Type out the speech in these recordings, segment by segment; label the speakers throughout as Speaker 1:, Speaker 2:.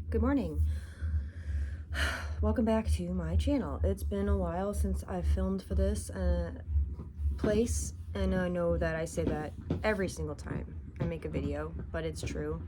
Speaker 1: Good morning. Welcome back to my channel. It's been a while since I've filmed for this place, and I know that I say that every single time I make a video, but it's true.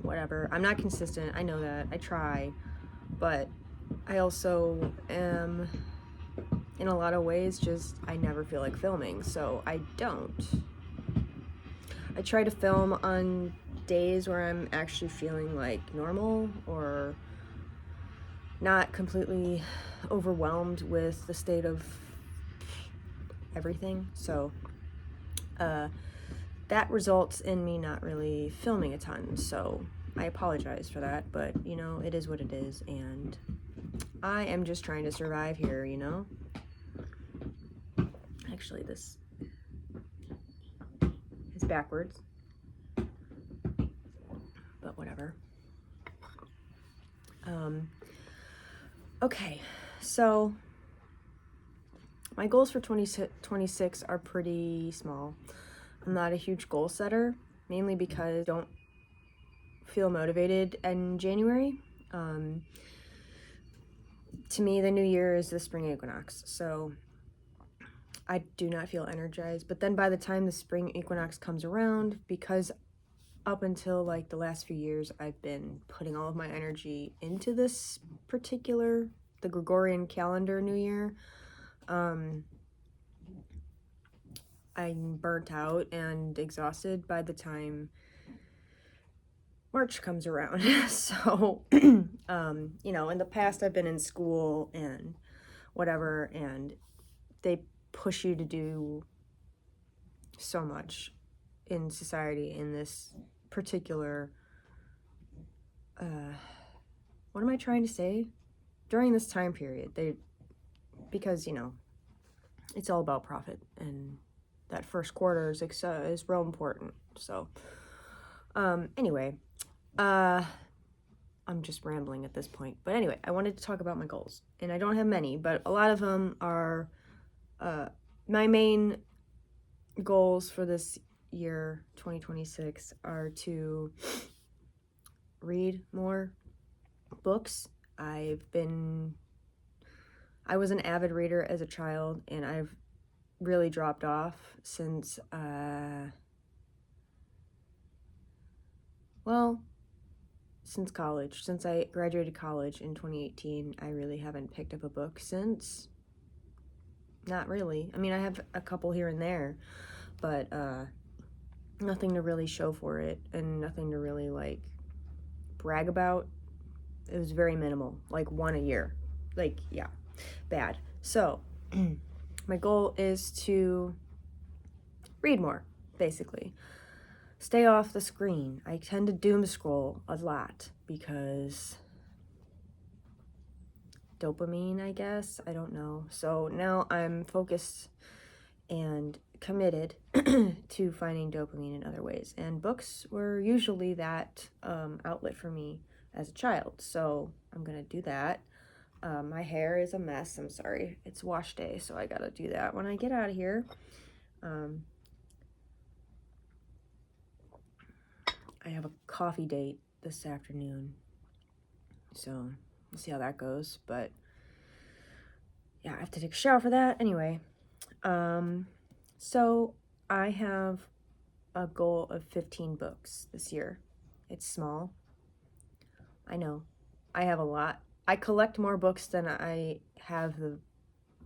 Speaker 1: Whatever. I'm not consistent. I know that. I try, but I also am, in a lot of ways, just I never feel like filming, so I don't. I try to film on days where I'm actually feeling like normal or not completely overwhelmed with the state of everything. So that results in me not really filming a ton. So I apologize for that, but you know, it is what it is, and I am just trying to survive here, you know? Actually, this is backwards, but whatever. Okay, so my goals for 2026 are pretty small. I'm not a huge goal setter, mainly because I don't feel motivated in January. To me, the new year is the spring equinox, so I do not feel energized. But then by the time the spring equinox comes around, because up until like the last few years, I've been putting all of my energy into this particular, the Gregorian calendar new year, I'm burnt out and exhausted by the time March comes around. So, you know, in the past I've been in school and whatever, and they push you to do so much in society in this particular, what am I trying to say? During this time period, because, you know, it's all about profit, and that first quarter is real important. So, anyway, I'm just rambling at this point. But anyway, I wanted to talk about my goals. And I don't have many, but a lot of them are my main goals for this year, 2026, are to read more books. I was an avid reader as a child, and I've really dropped off since, since college. Since I graduated college in 2018, I really haven't picked up a book since. Not really. I mean, I have a couple here and there, but nothing to really show for it, and nothing to really like brag about. It was very minimal, like one a year. Like, yeah, bad. So my goal is to read more, basically. Stay off the screen. I tend to doom scroll a lot because dopamine, I guess. I don't know. So now I'm focused and committed to finding dopamine in other ways. And books were usually that outlet for me as a child. So I'm going to do that. My hair is a mess. I'm sorry. It's wash day, so I got to do that when I get out of here. I have a coffee date this afternoon, so we'll see how that goes. But yeah, I have to take a shower for that. Anyway, so I have a goal of 15 books this year. It's small. I know. I have a lot. I collect more books than I have the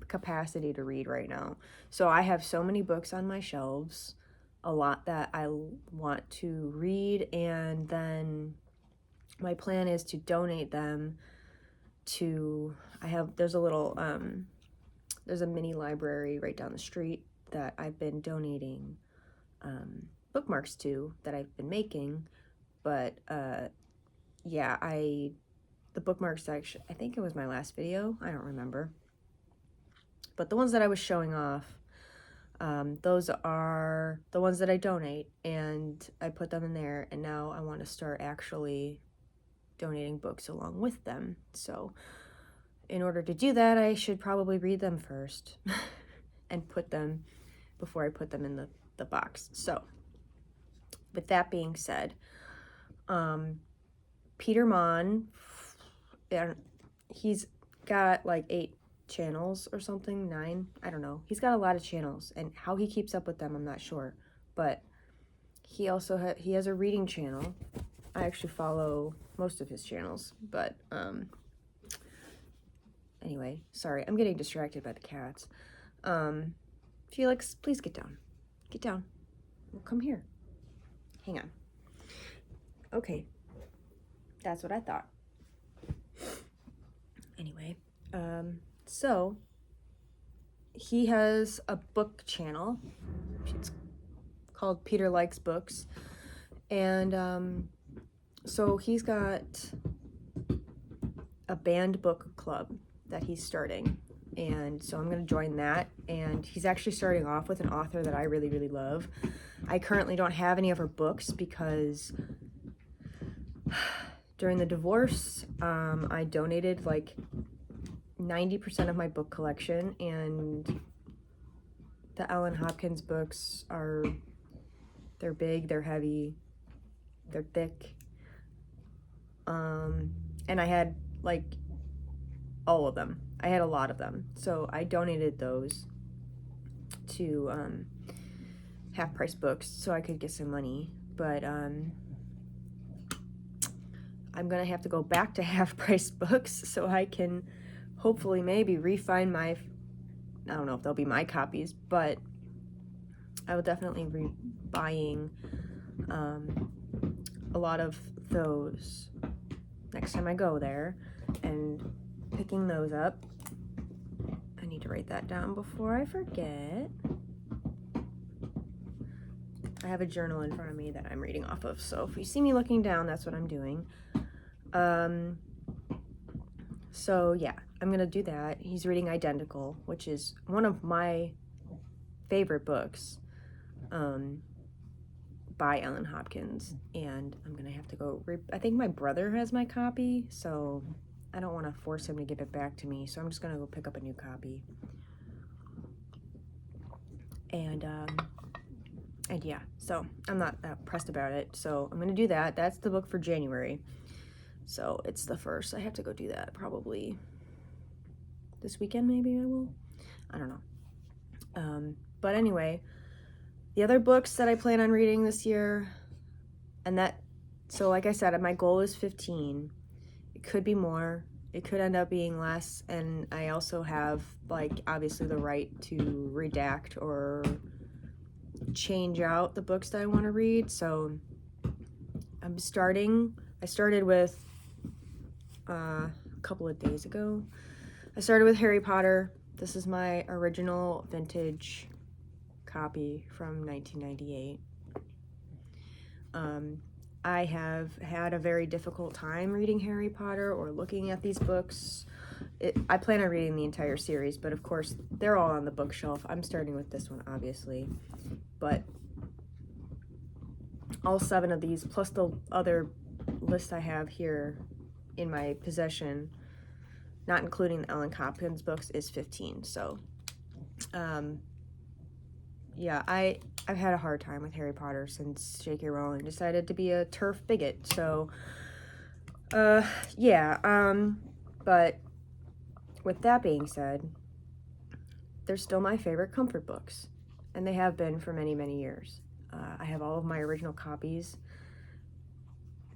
Speaker 1: capacity to read right now. So I have so many books on my shelves, a lot that I want to read, and then my plan is to donate them to, there's a mini library right down the street that I've been donating bookmarks to, that I've been making. But yeah, the bookmark section, I think it was my last video, I don't remember, but the ones that I was showing off, those are the ones that I donate, and I put them in there, and now I want to start actually donating books along with them. So in order to do that, I should probably read them first and put them before I put them in the box. So with that being said, Peter Mon, he's got like 8 channels or something, 9, I don't know. He's got a lot of channels, and how he keeps up with them, I'm not sure. But he also he has a reading channel. I actually follow most of his channels, but anyway, sorry, I'm getting distracted by the cats. Felix, please get down. Get down. Well, come here. Hang on. Okay. That's what I thought. Anyway, so he has a book channel. It's called Peter Likes Books. And so he's got a banned book club that he's starting. And so I'm going to join that. And he's actually starting off with an author that I really, really love. I currently don't have any of her books because during the divorce, I donated like 90% of my book collection, and the Ellen Hopkins books they're big, they're heavy, they're thick. And I had like all of them. I had a lot of them. So I donated those to Half Price Books so I could get some money. But I'm gonna have to go back to Half Price Books so I can hopefully maybe refine I don't know if they'll be my copies, but I will definitely be buying a lot of those next time I go there and picking those up. I need to write that down before I forget. I have a journal in front of me that I'm reading off of, so if you see me looking down, that's what I'm doing. So yeah, I'm gonna do that. He's reading Identical, which is one of my favorite books by Ellen Hopkins, and I'm gonna have to go I think my brother has my copy, so I don't want to force him to give it back to me, so I'm just gonna go pick up a new copy. And yeah, so I'm not that pressed about it, so I'm gonna do that. That's the book for January, so it's the 1st. I have to go do that probably this weekend. Maybe I will, I don't know. But anyway, the other books that I plan on reading this year, so like I said, my goal is 15. It could be more, it could end up being less, and I also have like obviously the right to redact or change out the books that I want to read. So I started with a couple of days ago, I started with Harry Potter. This is my original vintage copy from 1998. I have had a very difficult time reading Harry Potter or looking at these books. I plan on reading the entire series, but of course they're all on the bookshelf. I'm starting with this one, obviously, but all 7 of these, plus the other list I have here in my possession, not including the Ellen Hopkins books, is 15. So yeah, I've had a hard time with Harry Potter since J.K. Rowling decided to be a turf bigot. So yeah, but with that being said, they're still my favorite comfort books, and they have been for many, many years. I have all of my original copies.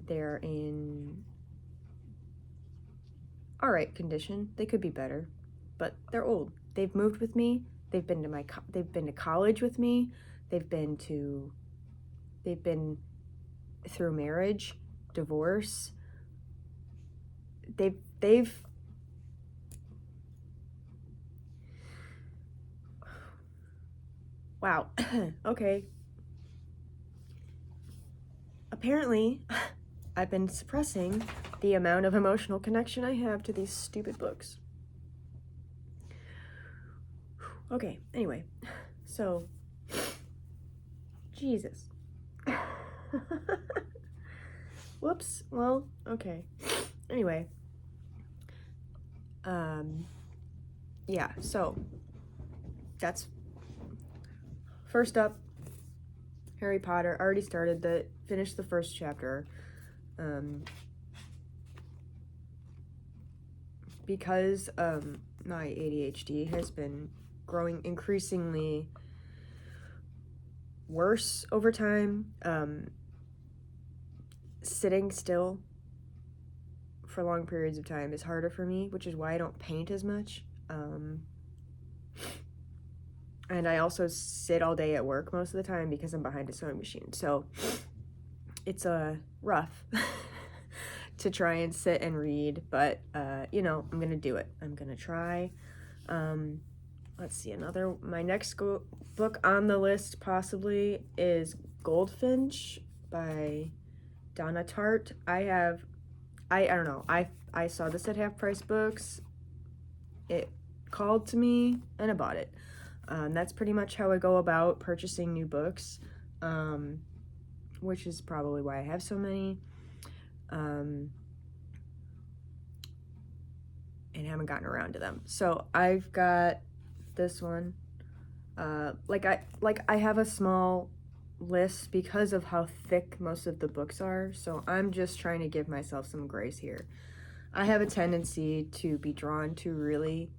Speaker 1: They're in all right condition. They could be better, but they're old. They've moved with me. They've been to college with me. They've been through marriage, divorce. They've wow. Okay. Apparently, I've been suppressing the amount of emotional connection I have to these stupid books. Okay, anyway, so, Jesus. Whoops, well, okay. Anyway, yeah, so, that's, first up, Harry Potter. I already finished the first chapter. Because my ADHD has been growing increasingly worse over time, sitting still for long periods of time is harder for me, which is why I don't paint as much. And I also sit all day at work most of the time because I'm behind a sewing machine. So it's rough to try and sit and read, but I'm gonna do it. I'm gonna try. Let's see, my next book on the list possibly is Goldfinch by Donna Tartt. I don't know, I saw this at Half Price Books. It called to me and I bought it. That's pretty much how I go about purchasing new books, which is probably why I have so many, and haven't gotten around to them. So I've got this one. I have a small list because of how thick most of the books are, so I'm just trying to give myself some grace here. I have a tendency to be drawn to really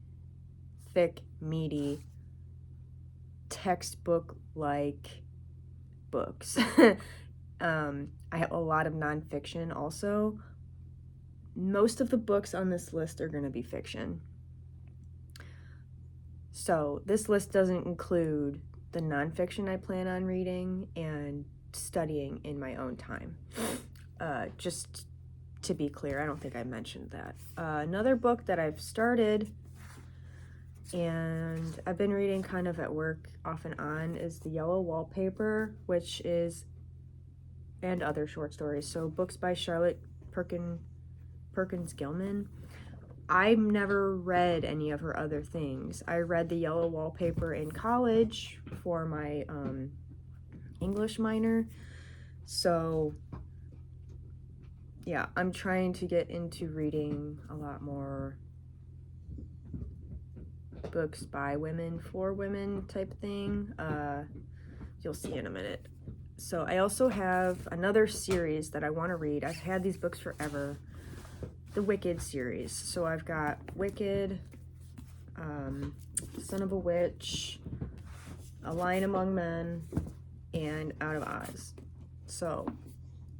Speaker 1: thick, meaty, textbook-like books. I have a lot of nonfiction also. Most of the books on this list are going to be fiction. So this list doesn't include the nonfiction I plan on reading and studying in my own time. Just to be clear, I don't think I mentioned that. Another book that I've started and I've been reading kind of at work off and on is The Yellow Wallpaper, and other short stories. So books by Charlotte Perkins Gilman. I've never read any of her other things. I read The Yellow Wallpaper in college for my English minor. So yeah, I'm trying to get into reading a lot more books by women for women type thing. You'll see in a minute. So I also have another series that I want to read. I've had these books forever. The Wicked series. So I've got Wicked, Son of a Witch, A Lion Among Men, and Out of Oz. So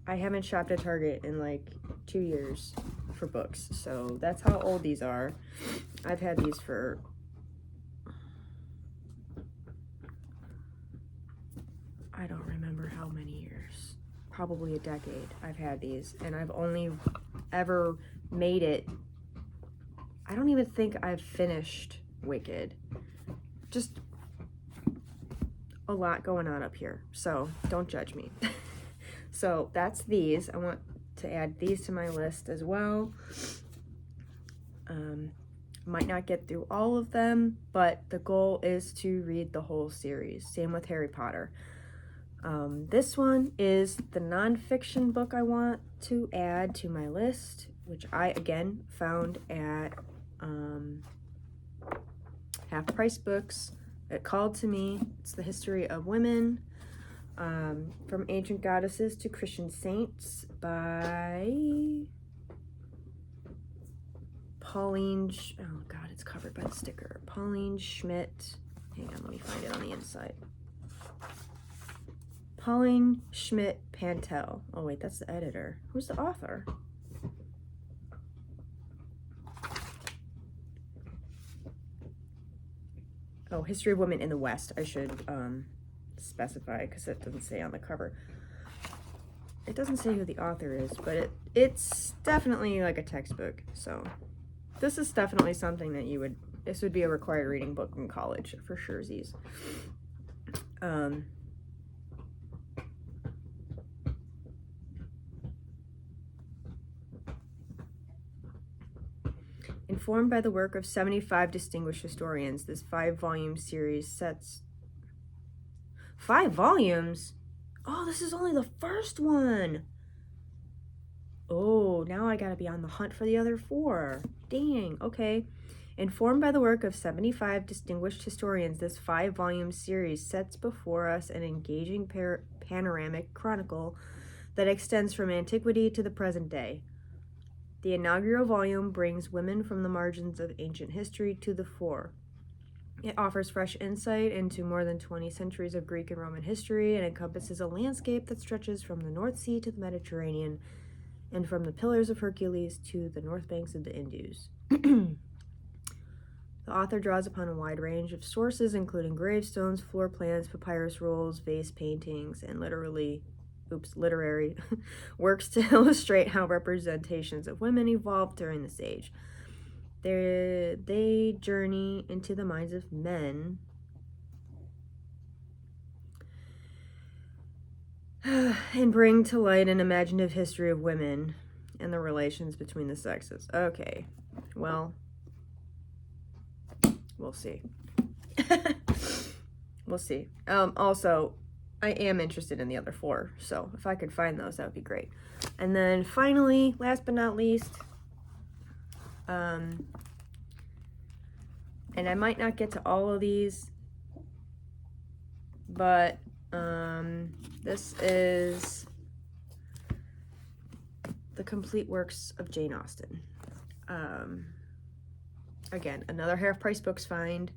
Speaker 1: I haven't shopped at Target in like 2 years for books. So that's how old these are. I've had these for I don't remember how many years. Probably a decade I've had these, and I've only ever made it. I don't even think I've finished Wicked. Just a lot going on up here, so don't judge me. So that's these. I want to add these to my list as well. Might not get through all of them, but the goal is to read the whole series. Same with Harry Potter. This one is the nonfiction book I want to add to my list, which I, again, found at Half Price Books. It called to me. It's The History of Women, From Ancient Goddesses to Christian Saints by Pauline, oh God, it's covered by the sticker. Pauline Schmidt. Hang on, let me find it on the inside. Pauline Schmidt Pantel. Oh wait, that's the editor. Who's the author? Oh, History of Women in the West. I should specify because it doesn't say on the cover. It doesn't say who the author is, but it's definitely like a textbook. So this is definitely something that this would be a required reading book in college for sure. Informed by the work of 75 distinguished historians, this 5-volume series sets... 5 volumes? Oh, this is only the first one! Oh, now I gotta be on the hunt for the other 4. Dang, okay. Informed by the work of 75 distinguished historians, this 5-volume series sets before us an engaging panoramic chronicle that extends from antiquity to the present day. The inaugural volume brings women from the margins of ancient history to the fore. It offers fresh insight into more than 20 centuries of Greek and Roman history and encompasses a landscape that stretches from the North Sea to the Mediterranean and from the Pillars of Hercules to the north banks of the Indus. The author draws upon a wide range of sources, including gravestones, floor plans, papyrus rolls, vase paintings, and literary works to illustrate how representations of women evolved during this age. They journey into the minds of men and bring to light an imaginative history of women and the relations between the sexes. Okay, well, we'll see. We'll see. Also, I am interested in the other 4, so if I could find those, that would be great. And then finally, last but not least, and I might not get to all of these, but this is the complete works of Jane Austen. Again, another half-price books find.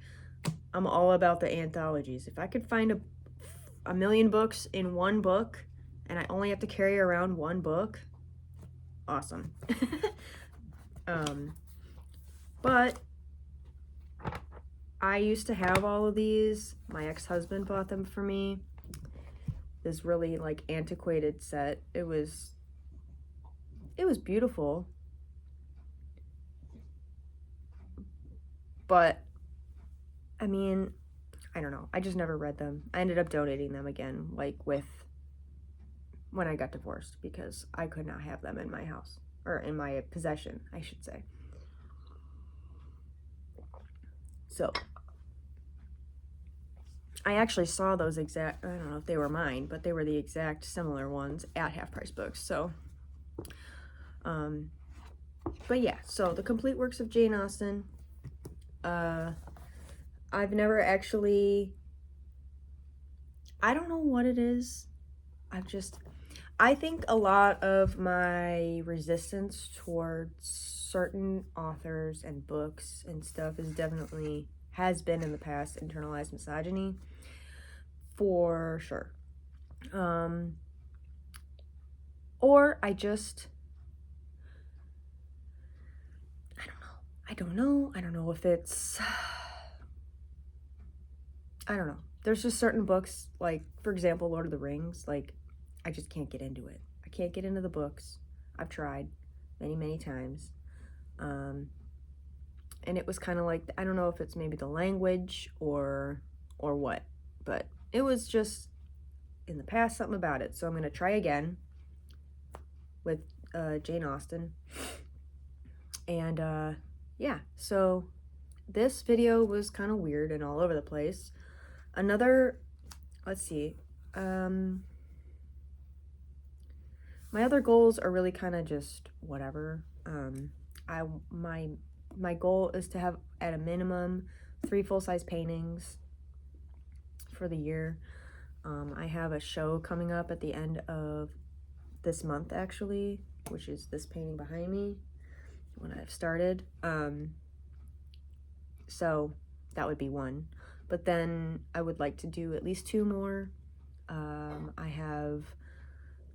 Speaker 1: I'm all about the anthologies. If I could find a million books in one book and I only have to carry around one book, awesome. But I used to have all of these. My ex-husband bought them for me. This really like antiquated set. It was beautiful. But I mean, I don't know. I just never read them. I ended up donating them again, like when I got divorced, because I could not have them in my house, or in my possession, I should say. So I actually saw those exact, I don't know if they were mine, but they were the exact similar ones at Half Price Books. So, but yeah, so the complete works of Jane Austen. I've never actually, I don't know what it is. I think a lot of my resistance towards certain authors and books and stuff has been in the past internalized misogyny, for sure. Or I don't know if it's, I don't know. There's just certain books, like, for example, Lord of the Rings, like, I just can't get into it. I can't get into the books. I've tried many, many times. And it was kind of like, I don't know if it's maybe the language or what, but it was just, in the past, something about it. So I'm going to try again with Jane Austen. And, yeah, so this video was kind of weird and all over the place. Let's see, my other goals are really kind of just whatever. My goal is to have at a minimum 3 full-size paintings for the year. I have a show coming up at the end of this month, actually, which is this painting behind me, when I've started. So that would be 1. But then I would like to do at least 2 more. I have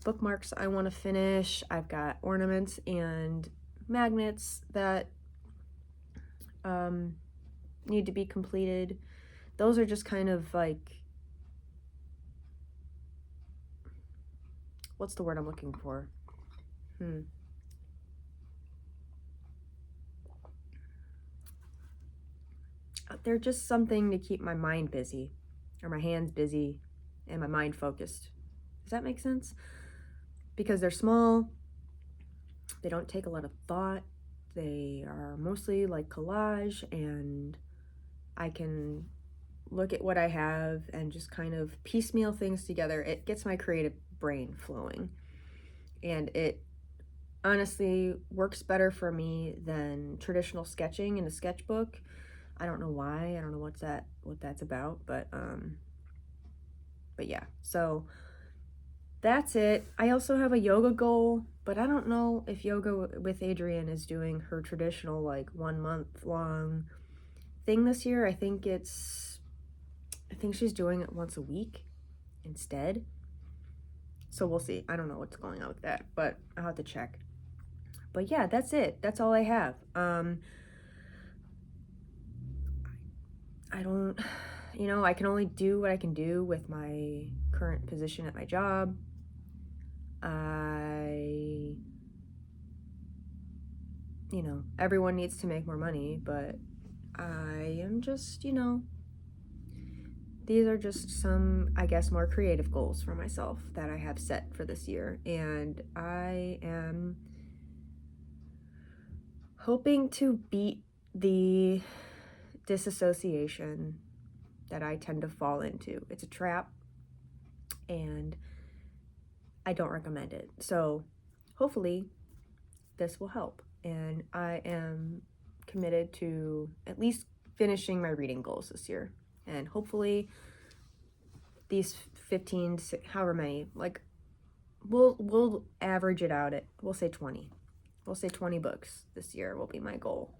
Speaker 1: bookmarks I want to finish. I've got ornaments and magnets that need to be completed. Those are just kind of like, what's the word I'm looking for? They're just something to keep my mind busy, or my hands busy, and my mind focused. Does that make sense? Because they're small, they don't take a lot of thought, they are mostly like collage, and I can look at what I have and just kind of piecemeal things together. It gets my creative brain flowing, and it honestly works better for me than traditional sketching in a sketchbook. I don't know why. I don't know what that's about, but yeah. So that's it. I also have a yoga goal, but I don't know if Yoga with Adrienne is doing her traditional like 1 month long thing this year. I think she's doing it once a week instead. So we'll see. I don't know what's going on with that, but I'll have to check. But yeah, that's it. That's all I have. I don't, I can only do what I can do with my current position at my job. Everyone needs to make more money, but I am just, these are just some, I guess, more creative goals for myself that I have set for this year. And I am hoping to beat the disassociation that I tend to fall into. It's a trap, and I don't recommend it. So hopefully this will help. And I am committed to at least finishing my reading goals this year. And hopefully these 15, however many, like we'll average it out at, we'll say 20. We'll say 20 books this year will be my goal.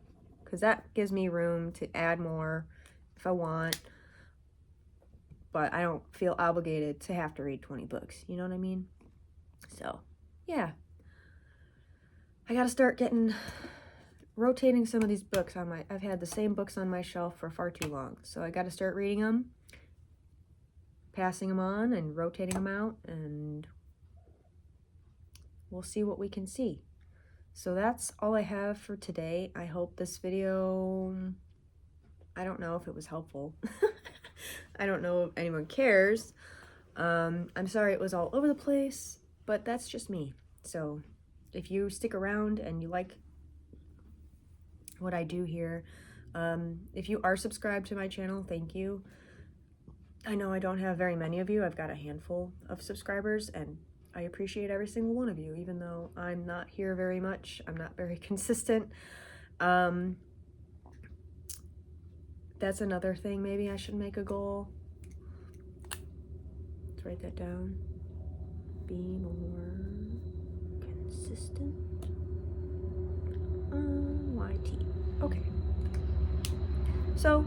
Speaker 1: Because that gives me room to add more if I want. But I don't feel obligated to have to read 20 books. You know what I mean? So, yeah. I gotta start rotating some of these books I've had the same books on my shelf for far too long. So I gotta start reading them, passing them on, and rotating them out, and we'll see what we can see. So that's all I have for today. I hope this video, I don't know if it was helpful. I don't know if anyone cares. I'm sorry it was all over the place, but that's just me. So if you stick around and you like what I do here, if you are subscribed to my channel, thank you. I know I don't have very many of you. I've got a handful of subscribers, and I appreciate every single one of you, even though I'm not here very much. I'm not very consistent. That's another thing maybe I should make a goal. Let's write that down. Be more consistent on YT. Okay. So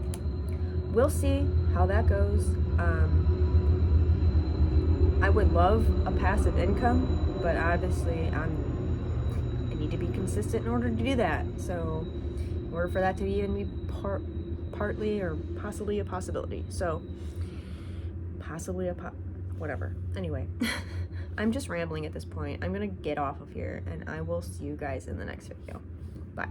Speaker 1: we'll see how that goes. I would love a passive income, but obviously I need to be consistent in order to do that. So in order for that to even be partly or possibly a possibility. So possibly whatever. Anyway, I'm just rambling at this point. I'm gonna get off of here, and I will see you guys in the next video. Bye.